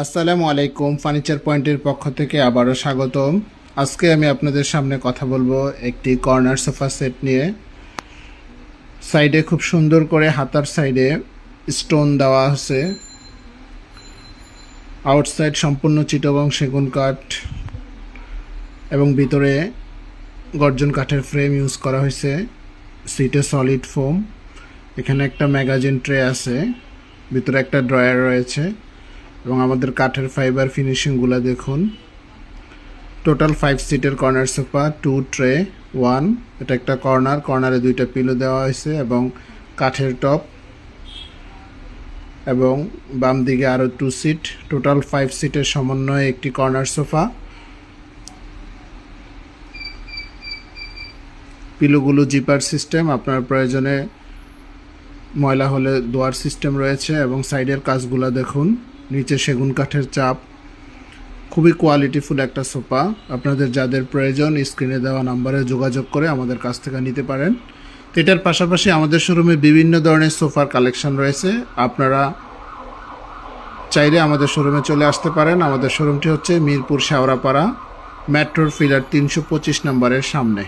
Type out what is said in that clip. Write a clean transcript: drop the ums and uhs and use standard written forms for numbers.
আসসালামু আলাইকুম, ফার্নিচার পয়েন্টের পক্ষ থেকে আবারও স্বাগতম। আজকে আমি আপনাদের সামনে কথা বলবো একটি কর্নার সোফা সেট নিয়ে। সাইডে খুব সুন্দর করে হাতার সাইডে স্টোন দেওয়া আছে। আউটসাইড সম্পূর্ণ চিটাগং সেগুন কাঠ এবং ভিতরে গর্জন কাঠের ফ্রেম ইউজ করা হয়েছে। সিটে সলিড ফোম। এখানে একটা ম্যাগাজিন ট্রে আছে, ভিতরে একটা ড্রয়ার রয়েছে এবং আমাদের কাঠের ফাইবার ফিনিশিংগুলো দেখুন। টোটাল 5 সিটের কর্নার সোফা, 2 ট্রে 1। এটা একটা কর্নারে 2টা পিলো দেওয়া হয়েছে এবং কাঠের টপ, এবং বাম দিকে আরও 2 সিট। টোটাল 5 সিটের সমন্বয়ে একটি কর্নার সোফা। পিলোগুলো জিপার সিস্টেম, আপনার প্রয়োজনে ময়লা হলে ধোয়ার সিস্টেম রয়েছে। এবং সাইডের কাজগুলো দেখুন, নিচে সেগুন কাঠের চাপ। খুবই কোয়ালিটিফুল একটা সোফা। আপনাদের যাদের প্রয়োজন স্ক্রিনে দেওয়া নাম্বারে যোগাযোগ করে আমাদের কাছ থেকে নিতে পারেন। তো এটার পাশাপাশি আমাদের শোরুমে বিভিন্ন ধরনের সোফার কালেকশন রয়েছে। আপনারা চাইলে আমাদের শোরুমে চলে আসতে পারেন। আমাদের শোরুমটি হচ্ছে মিরপুর শেওড়াপাড়া, মেট্রোর ফিলার 325 নম্বরের সামনে।